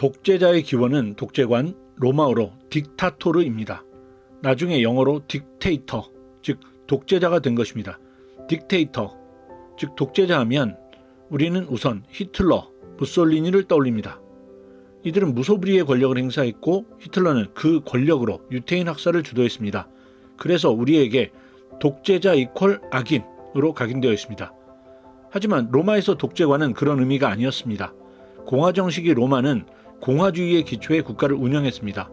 독재자의 기원은 독재관, 로마어로 딕타토르입니다. 나중에 영어로 딕테이터, 즉 독재자가 된 것입니다. 딕테이터, 즉 독재자 하면 우리는 우선 히틀러, 무솔리니를 떠올립니다. 이들은 무소불위의 권력을 행사했고 히틀러는 그 권력으로 유태인 학살을 주도했습니다. 그래서 우리에게 독재자 이퀄 악인으로 각인되어 있습니다. 하지만 로마에서 독재관은 그런 의미가 아니었습니다. 공화 정식의 로마는 공화주의의 기초에 국가를 운영했습니다.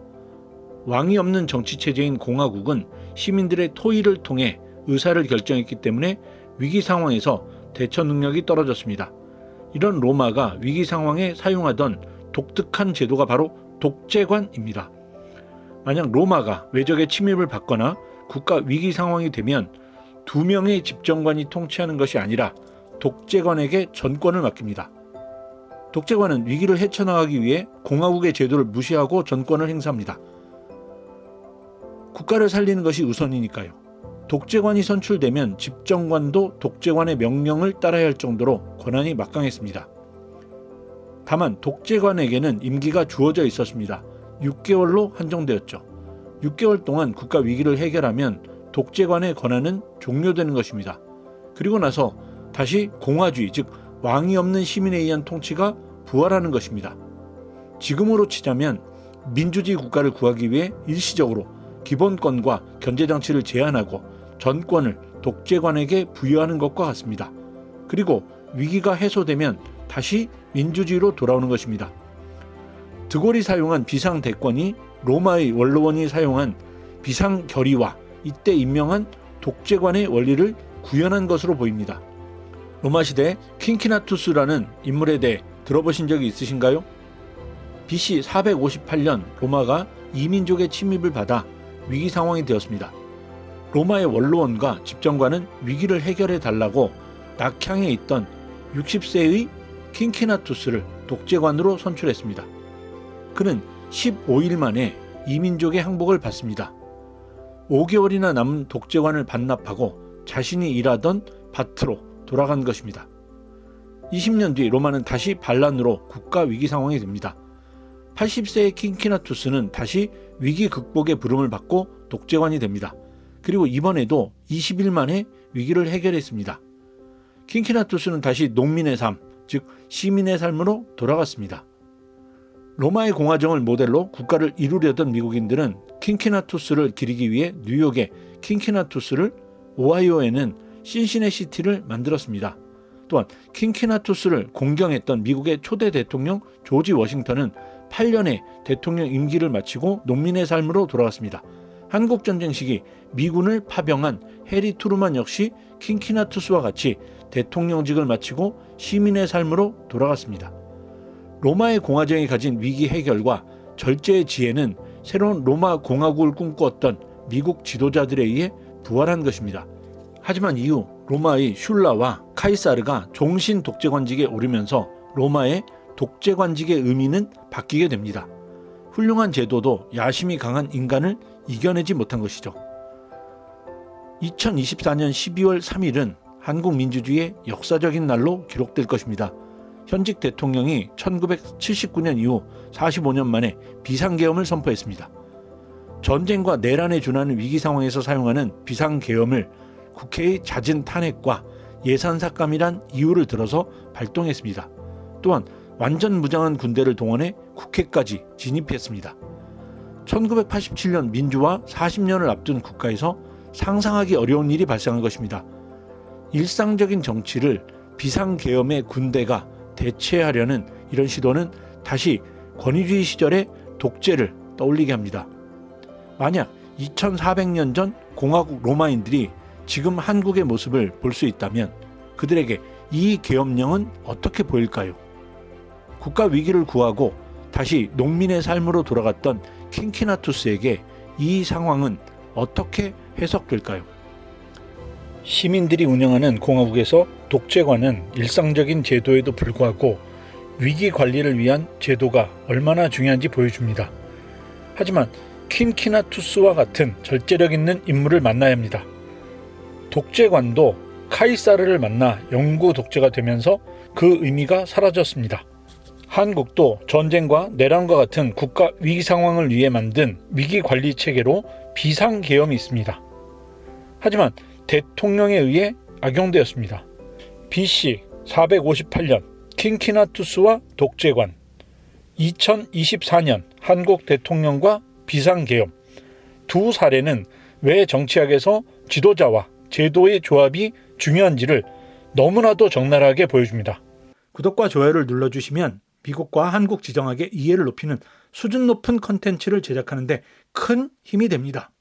왕이 없는 정치체제인 공화국은 시민들의 토의를 통해 의사를 결정했기 때문에 위기 상황에서 대처 능력이 떨어졌습니다. 이런 로마가 위기 상황에 사용하던 독특한 제도가 바로 독재관입니다. 만약 로마가 외적의 침입을 받거나 국가 위기 상황이 되면 2명의 집정관이 통치하는 것이 아니라 독재관에게 전권을 맡깁니다. 독재관은 위기를 헤쳐나가기 위해 공화국의 제도를 무시하고 전권을 행사합니다. 국가를 살리는 것이 우선이니까요. 독재관이 선출되면 집정관도 독재관의 명령을 따라야 할 정도로 권한이 막강했습니다. 다만 독재관에게는 임기가 주어져 있었습니다. 6개월로 한정되었죠. 6개월 동안 국가 위기를 해결하면 독재관의 권한은 종료되는 것입니다. 그리고 나서 다시 공화주의, 즉 왕이 없는 시민에 의한 통치가 부활하는 것입니다. 지금으로 치자면 민주주의 국가를 구하기 위해 일시적으로 기본권과 견제장치를 제한하고 전권을 독재관에게 부여하는 것과 같습니다. 그리고 위기가 해소되면 다시 민주주의로 돌아오는 것입니다. 드골이 사용한 비상대권이 로마의 원로원이 사용한 비상결의와 이때 임명한 독재관의 원리를 구현한 것으로 보입니다. 로마 시대 퀸키나투스라는 인물에 대해 들어보신 적이 있으신가요? BC 458년 로마가 이민족의 침입을 받아 위기 상황이 되었습니다. 로마의 원로원과 집정관은 위기를 해결해 달라고 낙향에 있던 60세의 퀸키나투스를 독재관으로 선출했습니다. 그는 15일 만에 이민족의 항복을 받습니다. 5개월이나 남은 독재관을 반납하고 자신이 일하던 밭으로 돌아간 것입니다. 20년 뒤 로마는 다시 반란으로 국가 위기 상황이 됩니다. 80세의 퀸키나투스는 다시 위기 극복의 부름을 받고 독재관이 됩니다. 그리고 이번에도 20일 만에 위기를 해결했습니다. 퀸키나투스는 다시 농민의 삶, 즉 시민의 삶으로 돌아갔습니다. 로마의 공화정을 모델로 국가를 이루려던 미국인들은 퀸키나투스를 기리기 위해 뉴욕에 퀸키나투스를, 오하이오에는 신시내시티를 만들었습니다. 또한 퀸키나투스를 공경했던 미국의 초대 대통령 조지 워싱턴은 8년의 대통령 임기를 마치고 농민의 삶으로 돌아갔습니다. 한국전쟁 시기 미군을 파병한 해리 트루만 역시 퀸키나투스와 같이 대통령직을 마치고 시민의 삶으로 돌아갔습니다. 로마의 공화정이 가진 위기 해결과 절제의 지혜는 새로운 로마 공화국을 꿈꾸었던 미국 지도자들에 의해 부활한 것입니다. 하지만 이후 로마의 슐라와 카이사르가 종신 독재관직에 오르면서 로마의 독재관직의 의미는 바뀌게 됩니다. 훌륭한 제도도 야심이 강한 인간을 이겨내지 못한 것이죠. 2024년 12월 3일은 한국 민주주의의 역사적인 날로 기록될 것입니다. 현직 대통령이 1979년 이후 45년 만에 비상계엄을 선포했습니다. 전쟁과 내란에 준하는 위기 상황에서 사용하는 비상계엄을 국회의 잦은 탄핵과 예산 삭감이란 이유를 들어서 발동했습니다. 또한 완전 무장한 군대를 동원해 국회까지 진입했습니다. 1987년 민주화 40년을 앞둔 국가에서 상상하기 어려운 일이 발생한 것입니다. 일상적인 정치를 비상계엄의 군대가 대체하려는 이런 시도는 다시 권위주의 시절의 독재를 떠올리게 합니다. 만약 2400년 전 공화국 로마인들이 지금 한국의 모습을 볼 수 있다면 그들에게 이 계엄령은 어떻게 보일까요? 국가 위기를 구하고 다시 농민의 삶으로 돌아갔던 퀸키나투스에게 이 상황은 어떻게 해석될까요? 시민들이 운영하는 공화국에서 독재관은 일상적인 제도에도 불구하고 위기 관리를 위한 제도가 얼마나 중요한지 보여줍니다. 하지만 퀸키나투스와 같은 절제력 있는 인물을 만나야 합니다. 독재관도 카이사르를 만나 영구 독재가 되면서 그 의미가 사라졌습니다. 한국도 전쟁과 내란과 같은 국가 위기 상황을 위해 만든 위기관리 체계로 비상계엄이 있습니다. 하지만 대통령에 의해 악용되었습니다. BC 458년 킨키나투스와 독재관, 2024년 한국 대통령과 비상계엄, 두 사례는 왜 정치학에서 지도자와 제도의 조합이 중요한지를 너무나도 적나라하게 보여줍니다. 구독과 좋아요를 눌러주시면 미국과 한국 지정학의 이해를 높이는 수준 높은 컨텐츠를 제작하는 데 큰 힘이 됩니다.